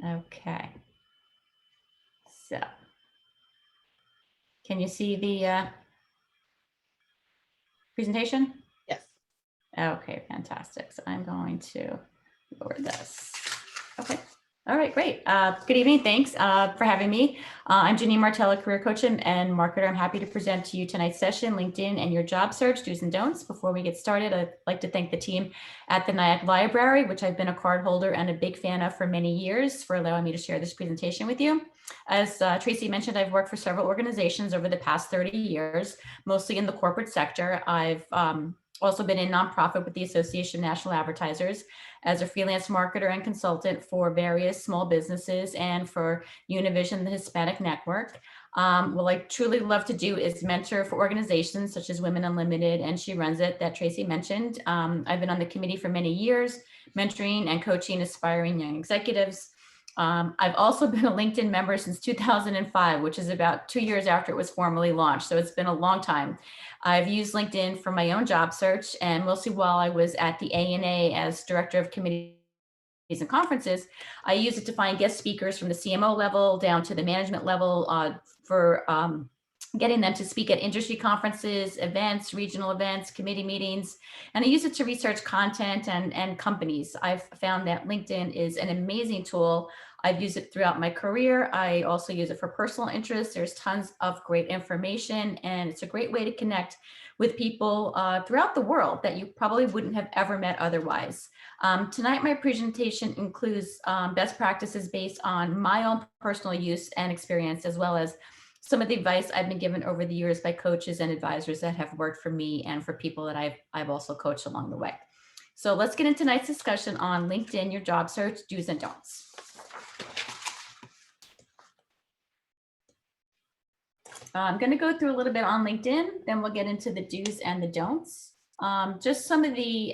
Okay. So, can you see the presentation? Yes. Okay, fantastic. So I'm going to lower this. Okay. All right, great. Good evening. Thanks for having me. I'm Janine Martella, career coach and marketer. I'm happy to present to you tonight's session, LinkedIn and your job search, do's and don'ts. Before we get started, I'd like to thank the team at the Nyack Library, which I've been a card holder and a big fan of for many years, for allowing me to share this presentation with you. As Tracy mentioned, I've worked for several organizations over the past 30 years, mostly in the corporate sector. I've also been in nonprofit with the Association of National Advertisers as a freelance marketer and consultant for various small businesses and for Univision, the Hispanic Network. What I truly love to do is mentor for organizations such as Women Unlimited, and She Runs It, that Tracy mentioned. I've been on the committee for many years, mentoring and coaching aspiring young executives. I've also been a LinkedIn member since 2005, which is about 2 years after it was formally launched. So it's been a long time. I've used LinkedIn for my own job search, and mostly while I was at the ANA as director of committees and conferences, I used it to find guest speakers from the CMO level down to the management level for getting them to speak at industry conferences, events, regional events, committee meetings, and I use it to research content and companies. I've found that LinkedIn is an amazing tool. I've used it throughout my career. I also use it for personal interests. There's tons of great information, and it's a great way to connect with people throughout the world that you probably wouldn't have ever met otherwise. Tonight, my presentation includes best practices based on my own personal use and experience, as well as some of the advice I've been given over the years by coaches and advisors that have worked for me and for people that I've also coached along the way. So let's get into tonight's discussion on LinkedIn, your job search, do's and don'ts. I'm going to go through a little bit on LinkedIn, then we'll get into the do's and the don'ts. Just some of the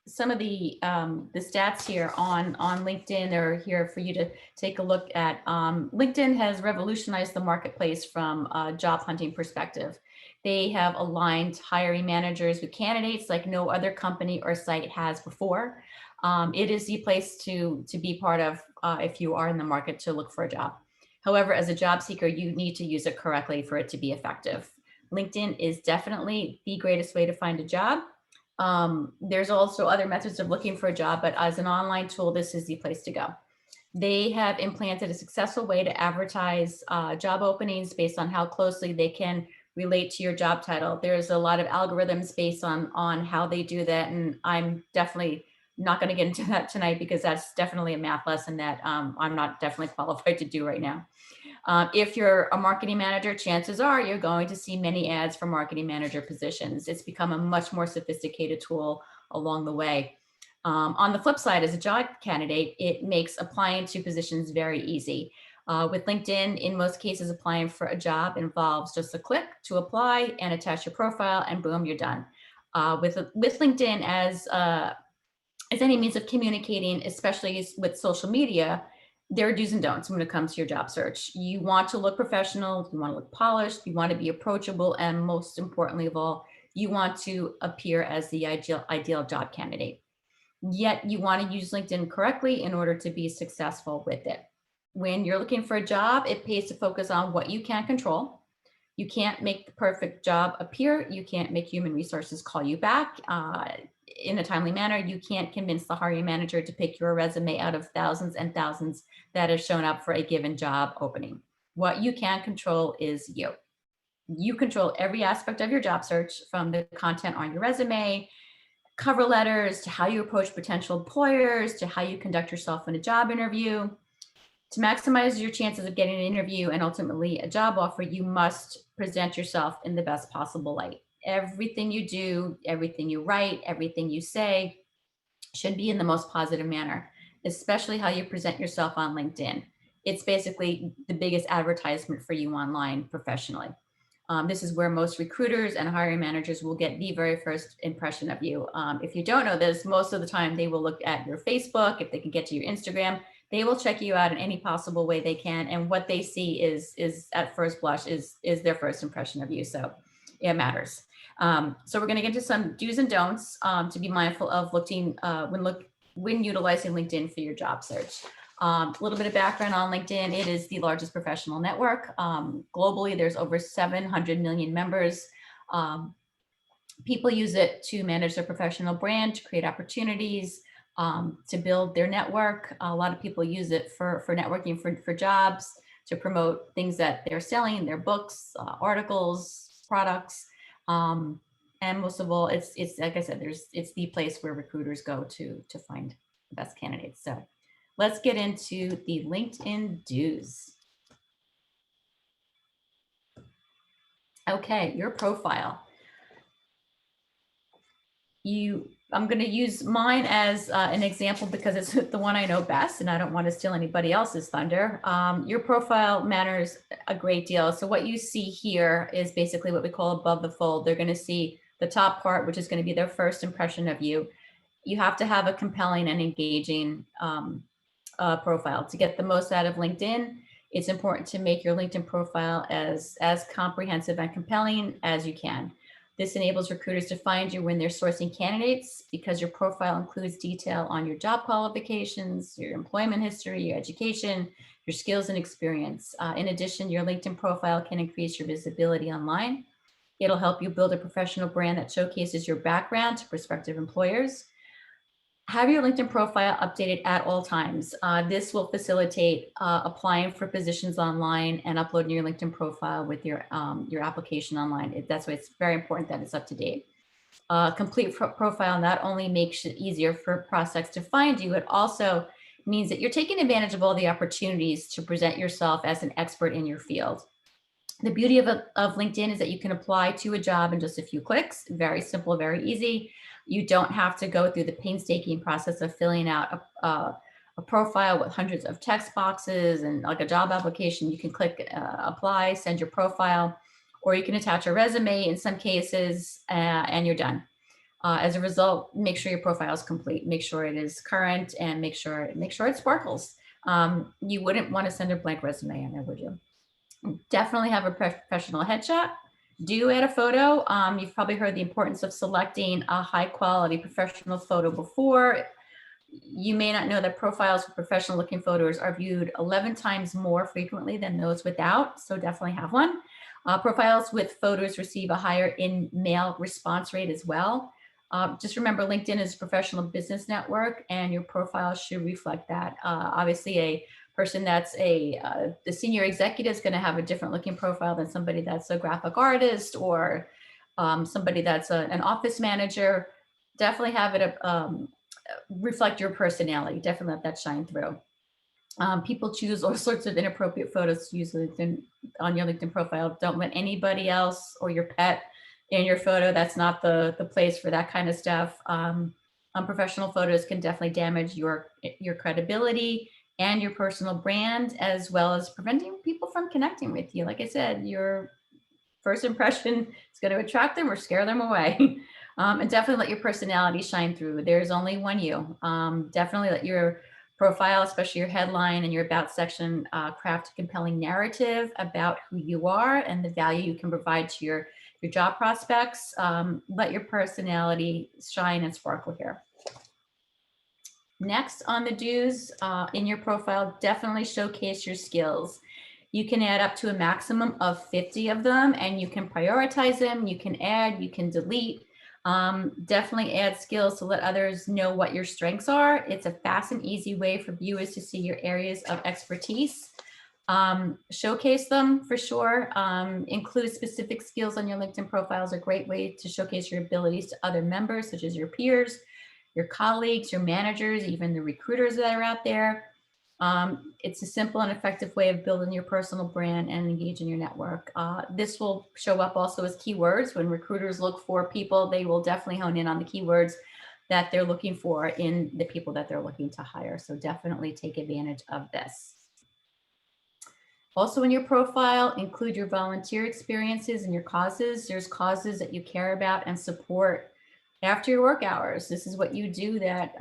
stats here on LinkedIn are here for you to take a look at. LinkedIn has revolutionized the marketplace from a job hunting perspective. They have aligned hiring managers with candidates like no other company or site has before. It is the place to be part of if you are in the market to look for a job. However, as a job seeker, you need to use it correctly for it to be effective. LinkedIn is definitely the greatest way to find a job. There's also other methods of looking for a job, but as an online tool, this is the place to go. They have implanted a successful way to advertise job openings based on how closely they can relate to your job title. There's a lot of algorithms based on how they do that, and I'm definitely not going to get into that tonight because that's definitely a math lesson that I'm not definitely qualified to do right now. If you're a marketing manager, chances are you're going to see many ads for marketing manager positions. It's become a much more sophisticated tool along the way. On the flip side, as a job candidate, it makes applying to positions very easy. With LinkedIn, in most cases, applying for a job involves just a click to apply and attach your profile, and boom, you're done. With LinkedIn as any means of communicating, especially with social media, there are do's and don'ts when it comes to your job search. You want to look professional, you want to look polished, you want to be approachable, and most importantly of all, you want to appear as the ideal job candidate. Yet you want to use LinkedIn correctly in order to be successful with it. When you're looking for a job, it pays to focus on what you can control. You can't make the perfect job appear. You can't make human resources call you back in a timely manner. You can't convince the hiring manager to pick your resume out of thousands and thousands that have shown up for a given job opening. What you can control is you. You control every aspect of your job search, from the content on your resume, cover letters, to how you approach potential employers, to how you conduct yourself in a job interview. To maximize your chances of getting an interview and ultimately a job offer, you must present yourself in the best possible light. Everything you do, everything you write, everything you say should be in the most positive manner, especially how you present yourself on LinkedIn. It's basically the biggest advertisement for you online professionally. This is where most recruiters and hiring managers will get the very first impression of you. If you don't know this, most of the time they will look at your Facebook. If they can get to your Instagram, they will check you out in any possible way they can. And what they see is at first blush is their first impression of you. So it matters. So we're going to get into some do's and don'ts to be mindful of looking when utilizing LinkedIn for your job search. A little bit of background on LinkedIn. It is the largest professional network. Globally, there's over 700 million members. Um, People use it to manage their professional brand, to create opportunities, to build their network. A lot of people use it for networking, for jobs, to promote things that they're selling, their books, articles, products. Um, and most of all, it's like I said, it's the place where recruiters go to find the best candidates. So let's get into the LinkedIn do's. Okay, your profile. I'm going to use mine as an example because it's the one I know best and I don't want to steal anybody else's thunder. Your profile matters a great deal. So what you see here is basically what we call above the fold. They're going to see the top part, which is going to be their first impression of you. You have to have a compelling and engaging profile. To get the most out of LinkedIn, it's important to make your LinkedIn profile as comprehensive and compelling as you can. This enables recruiters to find you when they're sourcing candidates because your profile includes detail on your job qualifications, your employment history, your education, your skills and experience. In addition, your LinkedIn profile can increase your visibility online. It'll help you build a professional brand that showcases your background to prospective employers. Have your LinkedIn profile updated at all times. This will facilitate applying for positions online and uploading your LinkedIn profile with your application online. That's why it's very important that it's up to date. Complete profile not only makes it easier for prospects to find you, it also means that you're taking advantage of all the opportunities to present yourself as an expert in your field. The beauty of LinkedIn is that you can apply to a job in just a few clicks. Very simple, very easy. You don't have to go through the painstaking process of filling out a profile with hundreds of text boxes and like a job application. You can click apply, send your profile, or you can attach a resume in some cases, and you're done. As a result, make sure your profile is complete, make sure it is current, and make sure it sparkles. You wouldn't want to send a blank resume in there, would you? Definitely have a professional headshot. Do add a photo. You've probably heard the importance of selecting a high quality professional photo before. You may not know that profiles with professional looking photos are viewed 11 times more frequently than those without, so definitely have one. Profiles with photos receive a higher in-mail response rate as well. Just remember, LinkedIn is a professional business network and your profile should reflect that. Obviously, a person that's the senior executive is going to have a different looking profile than somebody that's a graphic artist or somebody that's an office manager. Definitely have it reflect your personality. Definitely let that shine through. People choose all sorts of inappropriate photos to use LinkedIn on your LinkedIn profile. Don't let anybody else or your pet in your photo. That's not the place for that kind of stuff. Unprofessional photos can definitely damage your credibility and your personal brand, as well as preventing people from connecting with you. Like I said, your first impression is going to attract them or scare them away. And definitely let your personality shine through. There's only one you. Definitely let your profile, especially your headline and your about section, craft a compelling narrative about who you are and the value you can provide to your job prospects. Let your personality shine and sparkle here. Next on the do's, in your profile, definitely showcase your skills. You can add up to a maximum of 50 of them and you can prioritize them. You can add, you can delete. Definitely add skills to let others know what your strengths are. It's a fast and easy way for viewers to see your areas of expertise. Showcase them for sure. Include specific skills on your LinkedIn profile is a great way to showcase your abilities to other members, such as your peers, your colleagues, your managers, even the recruiters that are out there. It's a simple and effective way of building your personal brand and engaging your network. This will show up also as keywords. When recruiters look for people, they will definitely hone in on the keywords that they're looking for in the people that they're looking to hire. So definitely take advantage of this. Also in your profile, include your volunteer experiences and your causes. There's causes that you care about and support after your work hours. This is what you do that,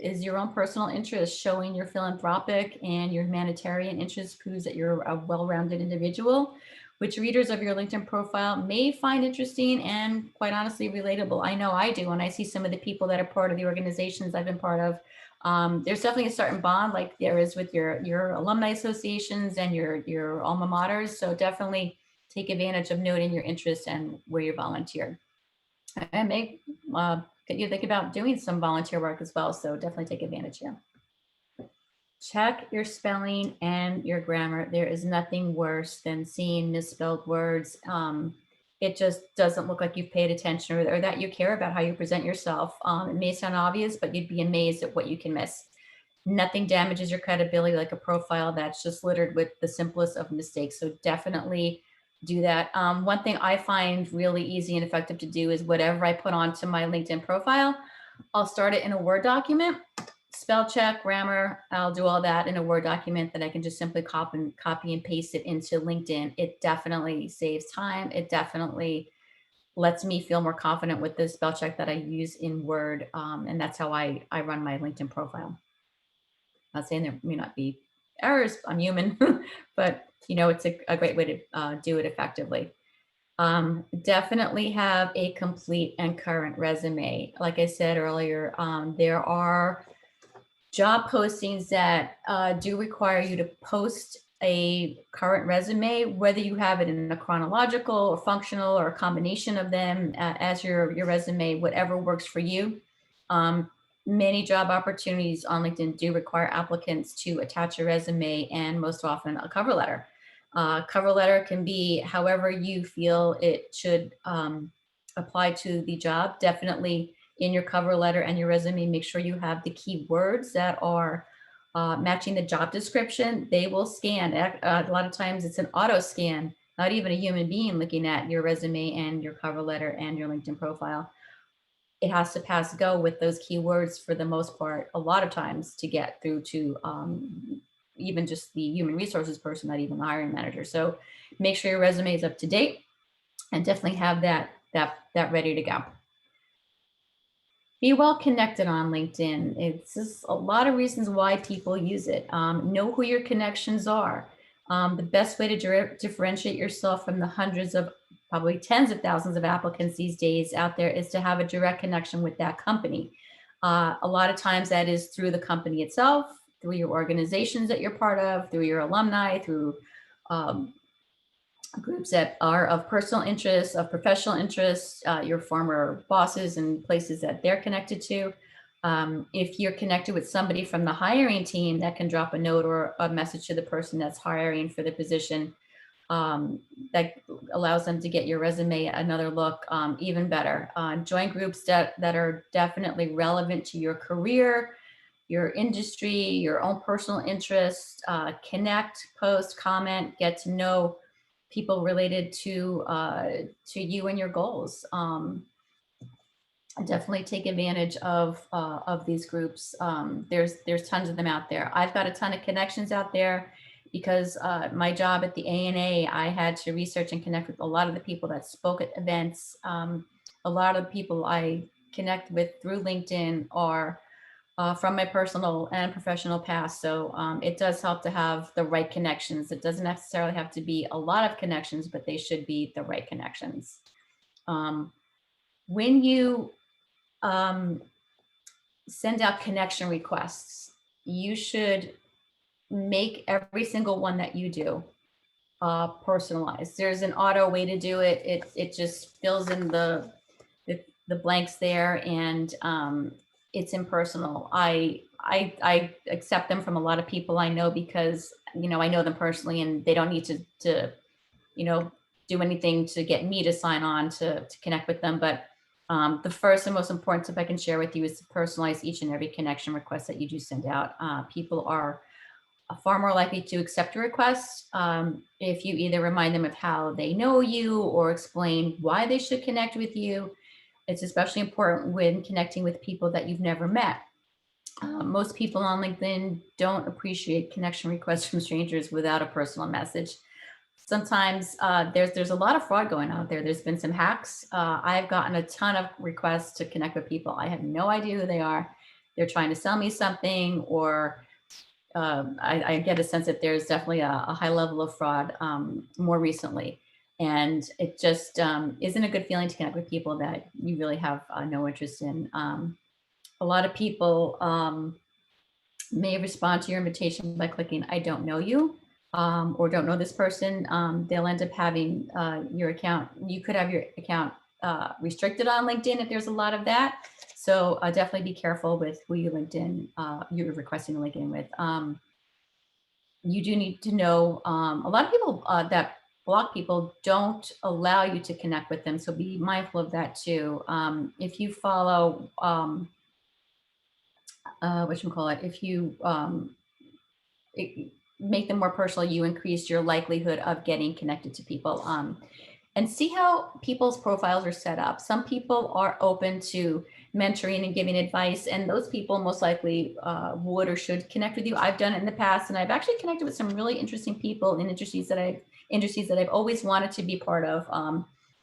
is your own personal interest. Showing your philanthropic and your humanitarian interest proves that you're a well-rounded individual, which readers of your LinkedIn profile may find interesting and quite honestly relatable. I know I do when I see some of the people that are part of the organizations I've been part of. There's definitely a certain bond like there is with your alumni associations and your alma maters. So definitely take advantage of noting your interests and where you volunteer. And make get you think about doing some volunteer work as well. So definitely take advantage. Yeah. Check your spelling and your grammar. There is nothing worse than seeing misspelled words. It just doesn't look like you've paid attention or that you care about how you present yourself. It may sound obvious, but you'd be amazed at what you can miss. Nothing damages your credibility like a profile that's just littered with the simplest of mistakes. So definitely do that. One thing I find really easy and effective to do is whatever I put onto my LinkedIn profile, I'll start it in a Word document, spell check, grammar. I'll do all that in a Word document that I can just simply copy and paste it into LinkedIn. It definitely saves time. It definitely lets me feel more confident with the spell check that I use in Word. And that's how I run my LinkedIn profile. Not saying there may not be errors. I'm human, but it's a great way to do it effectively. Definitely have a complete and current resume. Like I said earlier, there are job postings that do require you to post a current resume, whether you have it in a chronological or functional or a combination of them as your resume, whatever works for you. Um, Many job opportunities on LinkedIn do require applicants to attach a resume and most often a cover letter. Cover letter can be however you feel it should apply to the job. Definitely in your cover letter and your resume, make sure you have the key words that are matching the job description. They will scan. A lot of times it's an auto scan, not even a human being looking at your resume and your cover letter and your LinkedIn profile. It has to pass go with those keywords for the most part, a lot of times to get through to even just the human resources person, not even the hiring manager. So make sure your resume is up to date and definitely have that ready to go. Be well connected on LinkedIn. It's just a lot of reasons why people use it. Know who your connections are. The best way to differentiate yourself from the hundreds of, probably tens of thousands of applicants these days out there is to have a direct connection with that company. A lot of times that is through the company itself, through your organizations that you're part of, through your alumni, through um, groups that are of personal interest, of professional interest, your former bosses and places that they're connected to. If you're connected with somebody from the hiring team that can drop a note or a message to the person that's hiring for the position, that allows them to get your resume another look, even better. Join groups that are definitely relevant to your career, your industry, your own personal interests. Connect, post, comment, get to know people related to you and your goals. Definitely take advantage of these groups. There's tons of them out there. I've got a ton of connections out there because my job at the ANA, I had to research and connect with a lot of the people that spoke at events. A lot of the people I connect with through LinkedIn are from my personal and professional past. So it does help to have the right connections. It doesn't necessarily have to be a lot of connections, but they should be the right connections. When you um, send out connection requests, you should make every single one that you do personalized. There's an auto way to do it. It just fills in the blanks there, and it's impersonal. I accept them from a lot of people I know because I know them personally, and they don't need to you know do anything to get me to sign on to connect with them. But the first and most important tip I can share with you is to personalize each and every connection request that you do send out. People are far more likely to accept a request if you either remind them of how they know you or explain why they should connect with you. It's especially important when connecting with people that you've never met. Most people on LinkedIn don't appreciate connection requests from strangers without a personal message. Sometimes there's a lot of fraud going on out there. There's been some hacks. I've gotten a ton of requests to connect with people. I have no idea who they are. They're trying to sell me something, or I get a sense that there's definitely a high level of fraud more recently. And it just isn't a good feeling to connect with people that you really have no interest in. A lot of people may respond to your invitation by clicking I don't know you, or don't know this person. They'll end up having your account. You could have your account restricted on LinkedIn if there's a lot of that. So definitely be careful with who you LinkedIn, you're requesting to link in with. You do need to know, a lot of people that block people don't allow you to connect with them. So be mindful of that too. If you follow, what you call it, if you it, make them more personal, you increase your likelihood of getting connected to people. And see how people's profiles are set up. Some people are open to mentoring and giving advice, and those people most likely would or should connect with you. I've done it in the past, and I've actually connected with some really interesting people in industries that I've always wanted to be part of.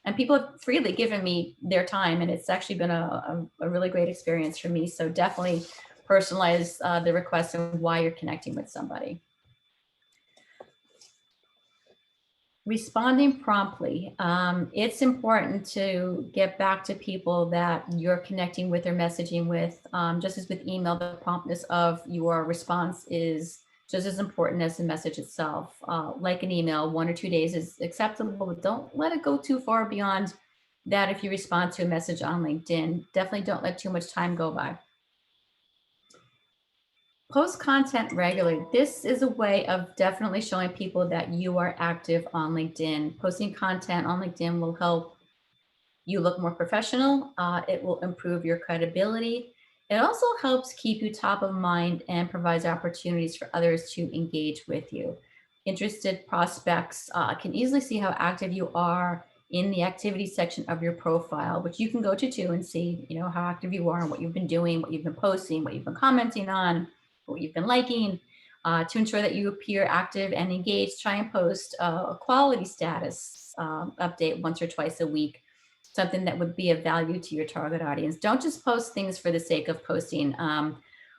And people have freely given me their time, and it's actually been a really great experience for me. So definitely personalize the request and why you're connecting with somebody. Responding promptly. It's important to get back to people that you're connecting with or messaging with. Just as with email, the promptness of your response is just as important as the message itself. Like an email, 1 or 2 days is acceptable, but don't let it go too far beyond that. If you respond to a message on LinkedIn, definitely don't let too much time go by. Post content regularly. This is a way of definitely showing people that you are active on LinkedIn. Posting content on LinkedIn will help you look more professional. It will improve your credibility. It also helps keep you top of mind and provides opportunities for others to engage with you. Interested prospects can easily see how active you are in the activity section of your profile, which you can go to too and see, how active you are and what you've been doing, what you've been posting, what you've been commenting on, what you've been liking. To ensure that you appear active and engaged, try and post a quality status update once or twice a week, something that would be of value to your target audience. Don't just post things for the sake of posting. A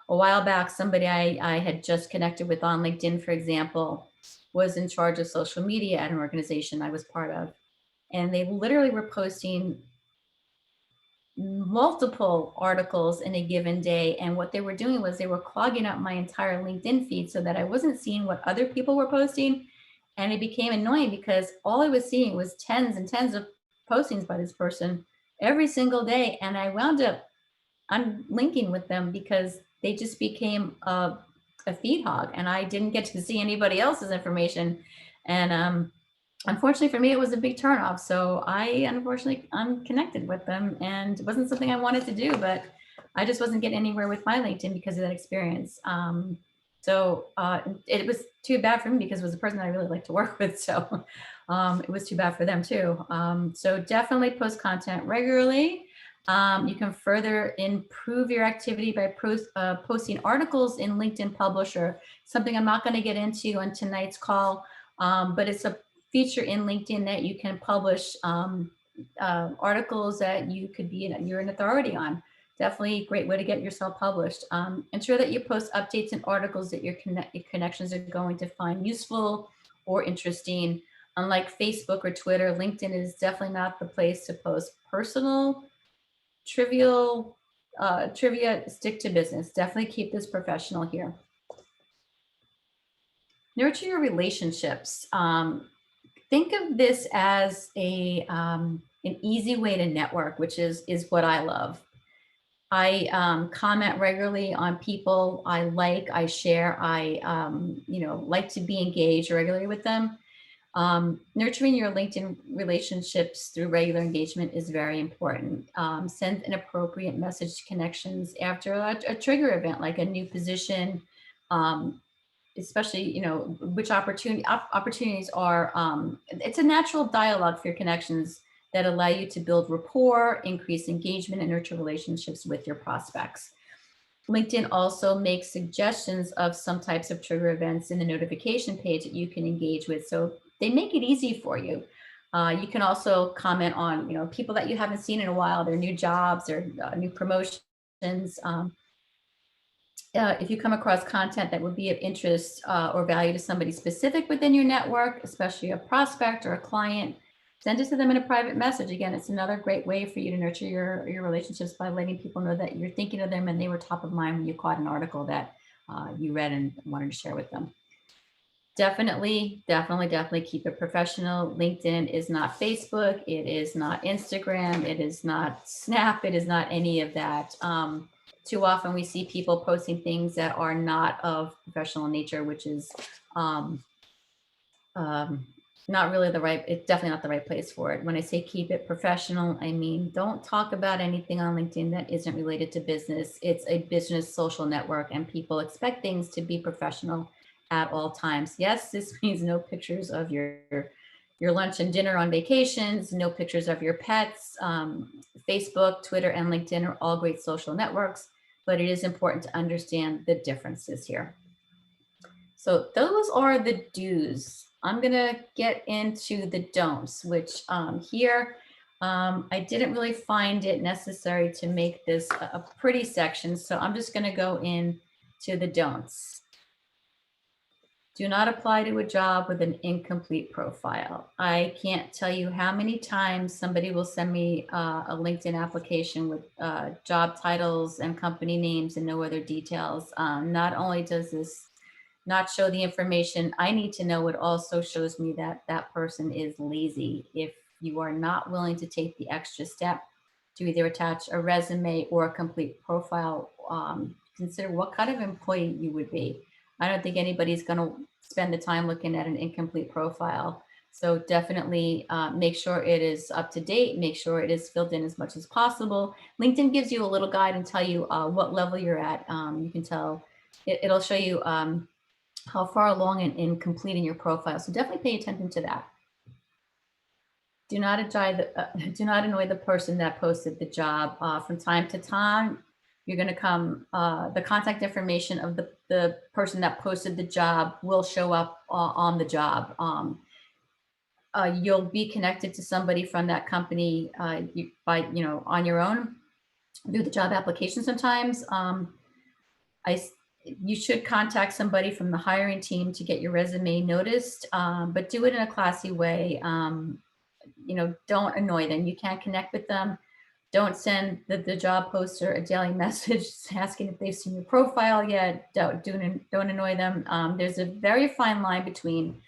while back, somebody I had just connected with on LinkedIn, for example, was in charge of social media at an organization I was part of. And they literally were posting multiple articles in a given day. And what they were doing was they were clogging up my entire LinkedIn feed so that I wasn't seeing what other people were posting. And it became annoying because all I was seeing was tens and tens of postings by this person every single day. And I wound up unlinking with them because they just became a feed hog and I didn't get to see anybody else's information. And unfortunately for me, it was a big turnoff. So I unfortunately unconnected with them, and it wasn't something I wanted to do, but I just wasn't getting anywhere with my LinkedIn because of that experience. So it was too bad for me because it was a person I really like to work with. So it was too bad for them too. So definitely post content regularly. You can further improve your activity by posting articles in LinkedIn Publisher, something I'm not going to get into on tonight's call, but it's a feature in LinkedIn that you can publish articles that you could be you're an authority on. Definitely a great way to get yourself published. Ensure that you post updates and articles that your connections are going to find useful or interesting. Unlike Facebook or Twitter, LinkedIn is definitely not the place to post personal, trivial trivia. Stick to business. Definitely keep this professional here. Nurture your relationships. Think of this as an easy way to network, which is what I love. I comment regularly on people I share, like to be engaged regularly with them. Nurturing your LinkedIn relationships through regular engagement is very important. Send an appropriate message to connections after a trigger event, like a new position, especially, which opportunities are, it's a natural dialogue for your connections that allow you to build rapport, increase engagement, and nurture relationships with your prospects. LinkedIn also makes suggestions of some types of trigger events in the notification page that you can engage with. So they make it easy for you. You can also comment on, people that you haven't seen in a while, their new jobs, their new promotions. If you come across content that would be of interest or value to somebody specific within your network, especially a prospect or a client, send it to them in a private message. Again, it's another great way for you to nurture your relationships by letting people know that you're thinking of them and they were top of mind when you caught an article that you read and wanted to share with them. Definitely keep it professional. LinkedIn is not Facebook. It is not Instagram. It is not Snap. It is not any of that. Too often we see people posting things that are not of professional nature, which is um, um, not really it's definitely not the right place for it. When I say keep it professional, I mean, don't talk about anything on LinkedIn that isn't related to business. It's a business social network and people expect things to be professional at all times. Yes, this means no pictures of your lunch and dinner on vacations, no pictures of your pets. Facebook, Twitter, and LinkedIn are all great social networks, but it is important to understand the differences here. So those are the do's. I'm gonna get into the don'ts, which here, I didn't really find it necessary to make this a pretty section. So I'm just gonna go in to the don'ts. Do not apply to a job with an incomplete profile. I can't tell you how many times somebody will send me a LinkedIn application with job titles and company names and no other details. Not only does this not show the information I need to know, it also shows me that that person is lazy. If you are not willing to take the extra step to either attach a resume or a complete profile, consider what kind of employee you would be. I don't think anybody's going to spend the time looking at an incomplete profile. So definitely make sure it is up to date, make sure it is filled in as much as possible. LinkedIn gives you a little guide and tell you what level you're at. You can tell, it'll show you how far along in completing your profile. So definitely pay attention to that. Do not do not annoy the person that posted the job. From time to time, you're going to come, the contact information of the person that posted the job will show up on the job. You'll be connected to somebody from that company on your own through the job application sometimes. You should contact somebody from the hiring team to get your resume noticed, but do it in a classy way. Don't annoy them. You can't connect with them. Don't send the job poster a daily message asking if they've seen your profile yet. Don't annoy them. There's a very fine line between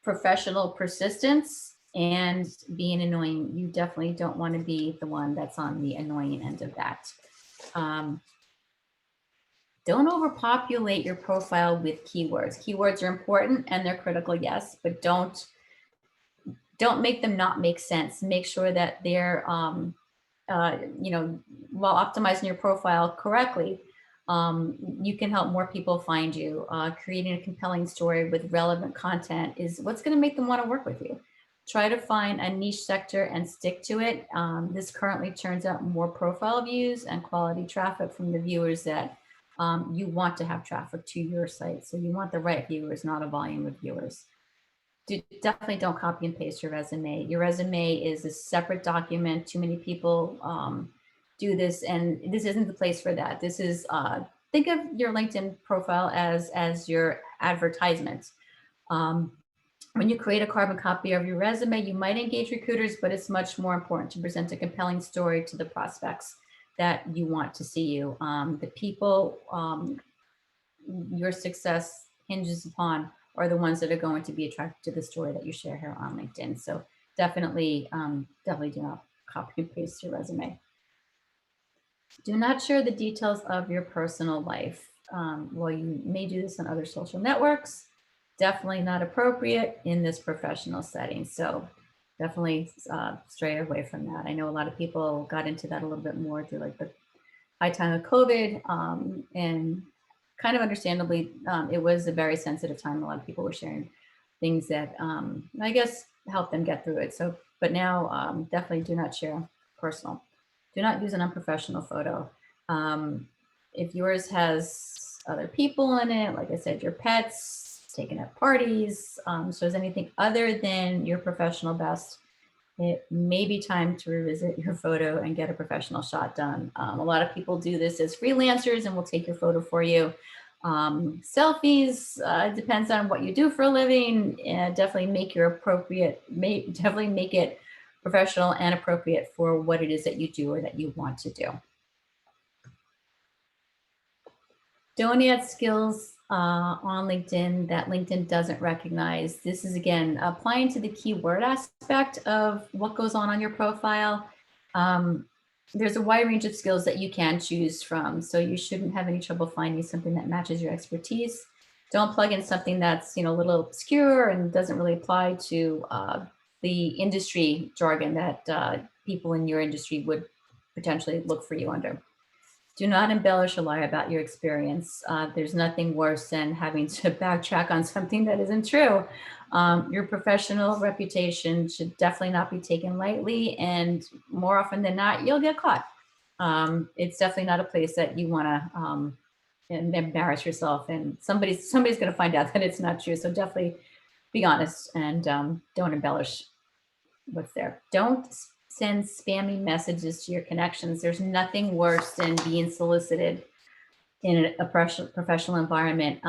professional persistence and being annoying. You definitely don't want to be the one that's on the annoying end of that. Don't overpopulate your profile with keywords. Keywords are important and they're critical, yes, but don't make them not make sense. Make sure that they're, while optimizing your profile correctly, you can help more people find you. Creating a compelling story with relevant content is what's going to make them want to work with you. Try to find a niche sector and stick to it. This currently turns out more profile views and quality traffic from the viewers that you want to have traffic to your site. So you want the right viewers, not a volume of viewers. Definitely don't copy and paste your resume. Your resume is a separate document. Too many people do this, and this isn't the place for that. This is, think of your LinkedIn profile as your advertisement. When you create a carbon copy of your resume, you might engage recruiters, but it's much more important to present a compelling story to the prospects that you want to see you. The people your success hinges upon are the ones that are going to be attracted to the story that you share here on LinkedIn. So definitely do not copy and paste your resume. Do not share the details of your personal life. While you may do this on other social networks, definitely not appropriate in this professional setting. So definitely stray away from that. I know a lot of people got into that a little bit more through like the high time of COVID, and kind of understandably, it was a very sensitive time. A lot of people were sharing things that I guess helped them get through it. So, but now definitely do not share personal. Do not use an unprofessional photo. If yours has other people in it, like I said, your pets, taken at parties, shows anything other than your professional best, it may be time to revisit your photo and get a professional shot done. A lot of people do this as freelancers and will take your photo for you. Selfies, depends on what you do for a living. Definitely make definitely make it professional and appropriate for what it is that you do or that you want to do. Don't add skills on LinkedIn that LinkedIn doesn't recognize. This is, again, applying to the keyword aspect of what goes on your profile. There's a wide range of skills that you can choose from, so you shouldn't have any trouble finding something that matches your expertise. Don't plug in something that's a little obscure and doesn't really apply to the industry jargon that people in your industry would potentially look for you under. Do not embellish or lie about your experience. There's nothing worse than having to backtrack on something that isn't true. Your professional reputation should definitely not be taken lightly, and more often than not, you'll get caught. It's definitely not a place that you want to embarrass yourself, and somebody's going to find out that it's not true. So definitely be honest and don't embellish what's there. Don't send spammy messages to your connections. There's nothing worse than being solicited in a professional environment.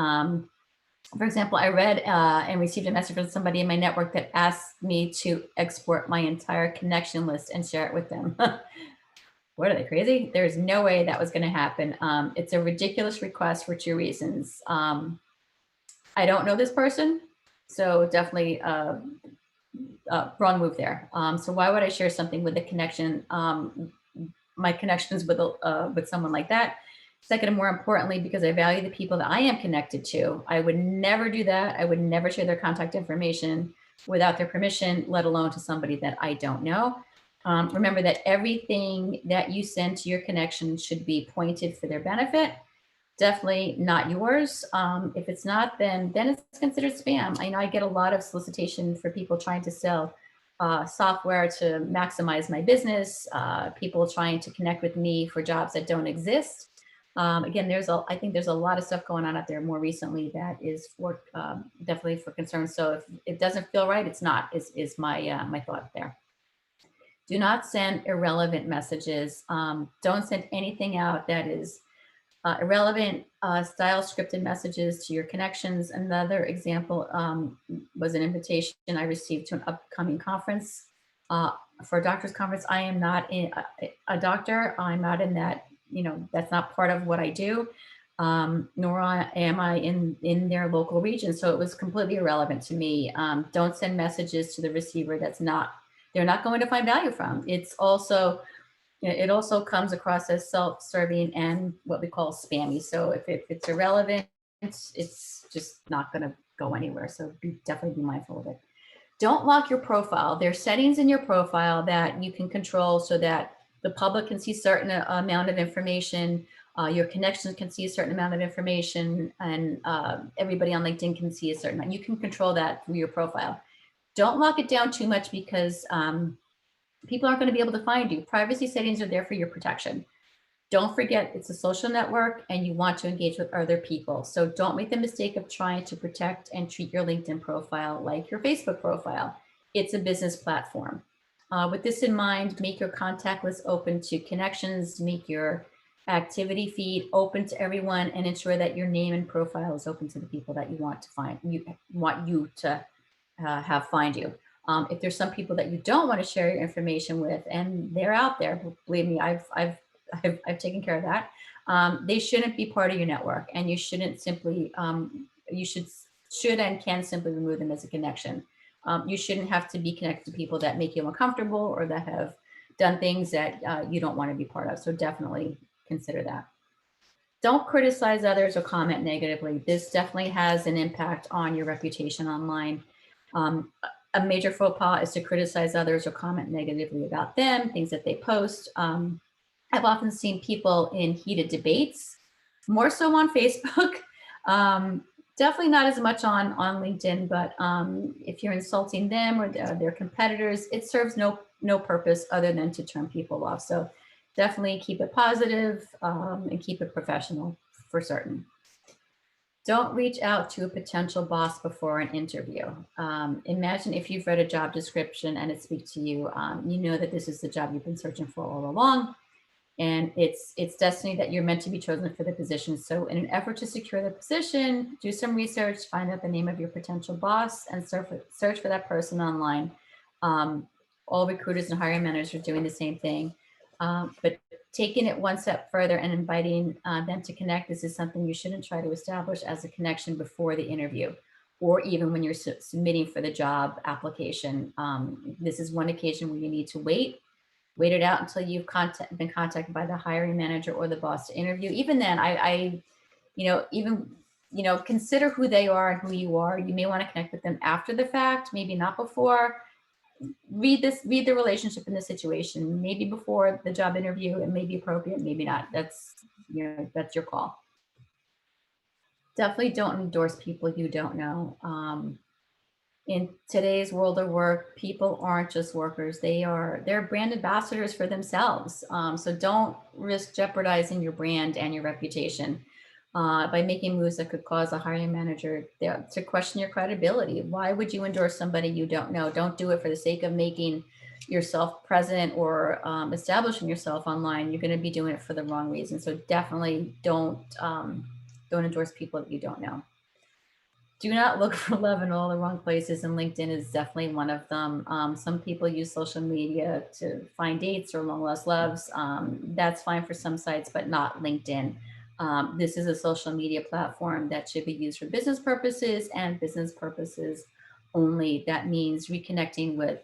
For example, I read and received a message from somebody in my network that asked me to export my entire connection list and share it with them. What, are they crazy? There's no way that was going to happen. It's a ridiculous request for two reasons. I don't know this person, so definitely wrong move there. So why would I share something with a connection, my connections with someone like that? Second, and more importantly, because I value the people that I am connected to, I would never do that. I would never share their contact information without their permission, let alone to somebody that I don't know. Remember that everything that you send to your connection should be pointed for their benefit. Definitely not yours. If it's not, then it's considered spam. I know I get a lot of solicitation for people trying to sell software to maximize my business, people trying to connect with me for jobs that don't exist. Again, I think there's a lot of stuff going on out there more recently that is for definitely for concern. So if it doesn't feel right, it's not, is my my thought there. Do not send irrelevant messages. Don't send anything out that is irrelevant, style scripted messages to your connections. Another example was an invitation I received to an upcoming conference, for a doctor's conference. I am not a doctor. I'm not in that, that's not part of what I do, nor am I in their local region. So it was completely irrelevant to me. Don't send messages to the receiver they're not going to find value from. It also comes across as self-serving and what we call spammy. So if it's irrelevant, it's just not going to go anywhere. So definitely be mindful of it. Don't lock your profile. There are settings in your profile that you can control so that the public can see certain amount of information, your connections can see a certain amount of information, and everybody on LinkedIn can see a certain amount. You can control that through your profile. Don't lock it down too much because people aren't going to be able to find you. Privacy settings are there for your protection. Don't forget, it's a social network and you want to engage with other people. So don't make the mistake of trying to protect and treat your LinkedIn profile like your Facebook profile. It's a business platform. With this in mind, make your contact list open to connections, make your activity feed open to everyone, and ensure that your name and profile is open to the people that you want to have find you. If there's some people that you don't want to share your information with, and they're out there, believe me, I've taken care of that. They shouldn't be part of your network, and you shouldn't simply you should and can simply remove them as a connection. You shouldn't have to be connected to people that make you uncomfortable or that have done things that you don't want to be part of. So definitely consider that. Don't criticize others or comment negatively. This definitely has an impact on your reputation online. A major faux pas is to criticize others or comment negatively about them, things that they post. I've often seen people in heated debates, more so on Facebook. Definitely not as much on LinkedIn, but if you're insulting them or their competitors, it serves no purpose other than to turn people off. So definitely keep it positive and keep it professional for certain. Don't reach out to a potential boss before an interview. Imagine if you've read a job description and it speaks to you, you know that this is the job you've been searching for all along, and it's destiny that you're meant to be chosen for the position. So in an effort to secure the position, do some research, find out the name of your potential boss, and search for that person online. All recruiters and hiring managers are doing the same thing. But taking it one step further and inviting them to connect. This is something you shouldn't try to establish as a connection before the interview, or even when you're submitting for the job application. This is one occasion where you need to wait it out until you've been contacted by the hiring manager or the boss to interview. Even then, consider who they are and who you are. You may want to connect with them after the fact, maybe not before. Read the relationship in the situation. Maybe before the job interview, it may be appropriate, maybe not. That's your call. Definitely don't endorse people you don't know. In today's world of work, people aren't just workers. They're brand ambassadors for themselves. So don't risk jeopardizing your brand and your reputation by making moves that could cause a hiring manager to question your credibility. Why would you endorse somebody you don't know? Don't do it for the sake of making yourself present or establishing yourself online. You're going to be doing it for the wrong reason. So definitely don't endorse people that you don't know. Do not look for love in all the wrong places, and LinkedIn is definitely one of them. Some people use social media to find dates or long lost loves. That's fine for some sites, but not LinkedIn. This is a social media platform that should be used for business purposes and business purposes only. That means reconnecting with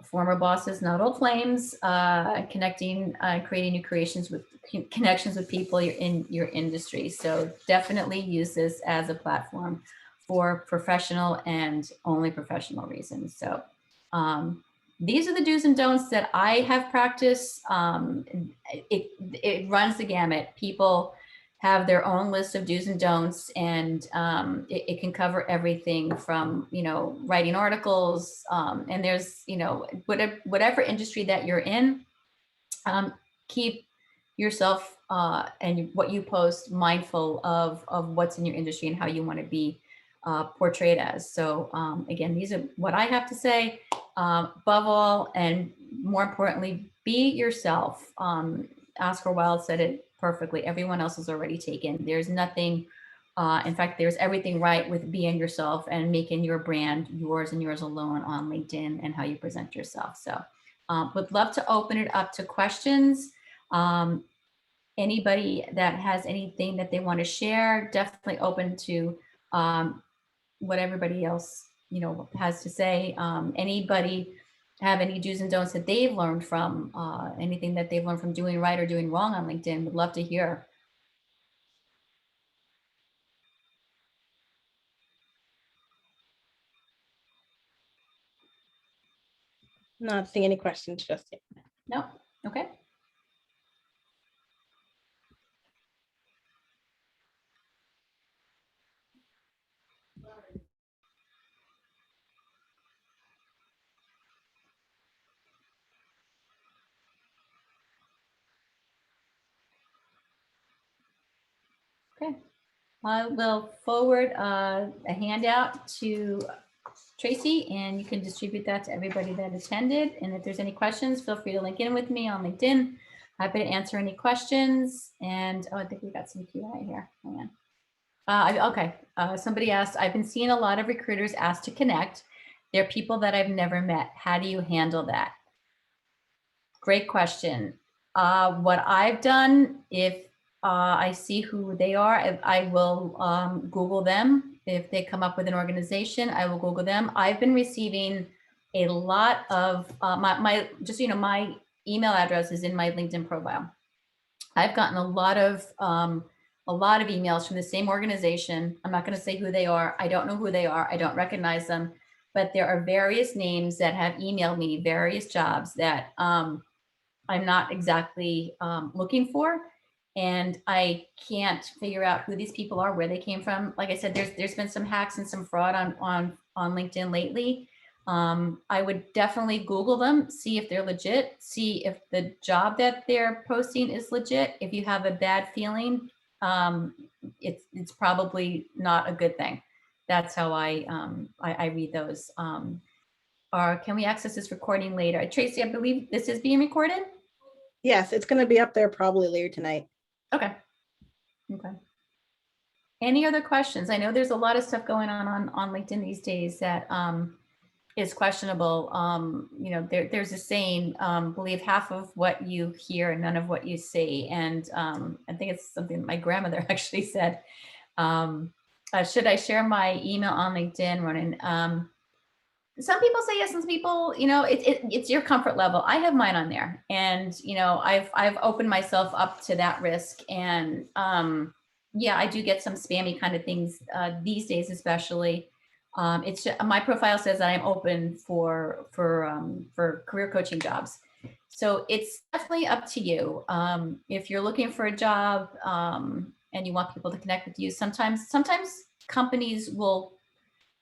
former bosses, not old flames, connecting, creating new connections with people in your industry. So definitely use this as a platform for professional and only professional reasons. So these are the do's and don'ts that I have practiced. It runs the gamut. People have their own list of do's and don'ts, and it can cover everything from, writing articles, and there's, whatever industry that you're in, keep yourself and what you post mindful of what's in your industry and how you want to be portrayed as. So again, these are what I have to say. Above all, and more importantly, be yourself. Oscar Wilde said it perfectly. Everyone else is already taken. There's nothing, in fact, there's everything right with being yourself and making your brand yours and yours alone on LinkedIn and how you present yourself. So would love to open it up to questions. Anybody that has anything that they want to share, definitely open to what everybody else, has to say. Anybody have any do's and don'ts that they've learned from, anything that they've learned from doing right or doing wrong on LinkedIn? Would love to hear. Not seeing any questions just yet. No? Okay. Okay. I will forward a handout to Tracy, and you can distribute that to everybody that attended. And if there's any questions, feel free to link in with me on LinkedIn. Happy to answer any questions. And I think we got some Q&A here. Hang on. Okay. Somebody asked, I've been seeing a lot of recruiters ask to connect. They're people that I've never met. How do you handle that? Great question. What I've done, if I see who they are, I will Google them. If they come up with an organization, I will Google them. I've been receiving a lot of my email address is in my LinkedIn profile. I've gotten a lot of emails from the same organization. I'm not going to say who they are. I don't know who they are. I don't recognize them, but there are various names that have emailed me various jobs that I'm not exactly looking for. And I can't figure out who these people are, where they came from. Like I said, there's been some hacks and some fraud on LinkedIn lately. I would definitely Google them, see if they're legit, see if the job that they're posting is legit. If you have a bad feeling, it's probably not a good thing. That's how I read those. Can we access this recording later? Tracy, I believe this is being recorded? Yes, it's going to be up there probably later tonight. Okay. Okay. Any other questions? I know there's a lot of stuff going on LinkedIn these days that is questionable. You know, there's a saying, believe half of what you hear and none of what you see. And I think it's something that my grandmother actually said. Should I share my email on LinkedIn, Ronan? Some people say yes, and some people, you know, it's your comfort level. I have mine on there, and you know, I've opened myself up to that risk, and yeah, I do get some spammy kind of things these days, especially. It's my profile says that I'm open for career coaching jobs, so it's definitely up to you. If you're looking for a job and you want people to connect with you, sometimes companies will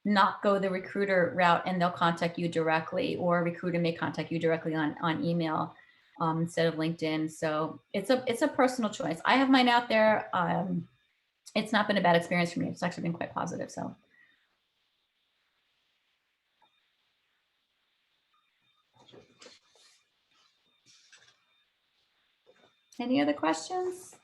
not go the recruiter route and they'll contact you directly, or a recruiter may contact you directly on email instead of LinkedIn. So it's a personal choice. I have mine out there. It's not been a bad experience for me. It's actually been quite positive. So any other questions?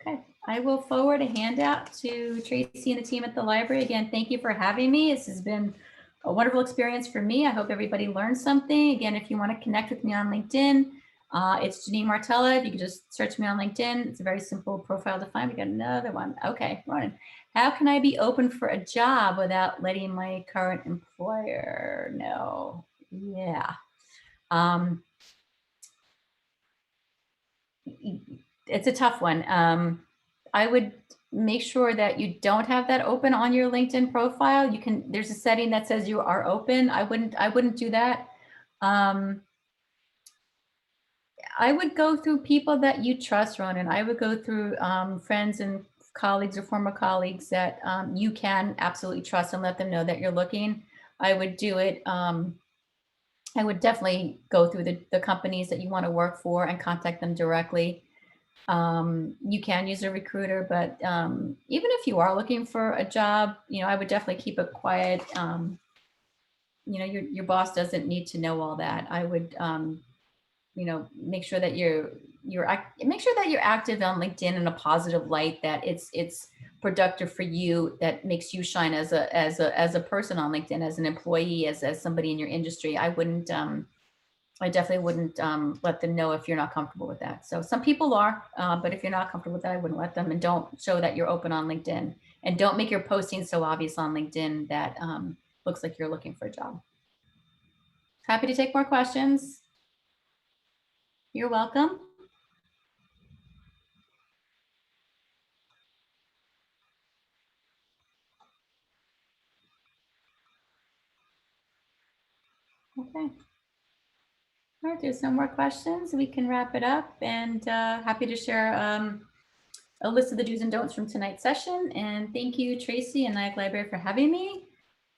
Okay, I will forward a handout to Tracy and the team at the library. Again, thank you for having me. This has been a wonderful experience for me. I hope everybody learned something. Again, if you want to connect with me on LinkedIn, it's Janine Martella. If you can just search me on LinkedIn, it's a very simple profile to find. We got another one. Okay, Ronan. How can I be open for a job without letting my current employer know? Yeah. It's a tough one. I would make sure that you don't have that open on your LinkedIn profile. There's a setting that says you are open. I wouldn't do that. I would go through people that you trust, Ronan. I would go through friends and colleagues or former colleagues that you can absolutely trust and let them know that you're looking. I would do it. I would definitely go through the companies that you want to work for and contact them directly. You can use a recruiter, but even if you are looking for a job, you know, I would definitely keep it quiet. You know, your boss doesn't need to know all that. I would, you know, make sure that make sure that you're active on LinkedIn in a positive light, that it's productive for you, that makes you shine as a person on LinkedIn, as an employee, as somebody in your industry. I definitely wouldn't let them know if you're not comfortable with that. So some people are, but if you're not comfortable with that, I wouldn't let them. And don't show that you're open on LinkedIn. And don't make your posting so obvious on LinkedIn that looks like you're looking for a job. Happy to take more questions. You're welcome. Okay. All right, there's no more questions. We can wrap it up, and happy to share a list of the do's and don'ts from tonight's session. And thank you, Tracy and Nyack Library, for having me.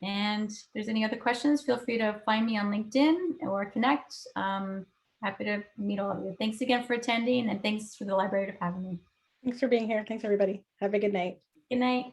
And if there's any other questions, feel free to find me on LinkedIn or connect. Happy to meet all of you. Thanks again for attending, and thanks for the library for having me. Thanks for being here. Thanks, everybody. Have a good night. Good night.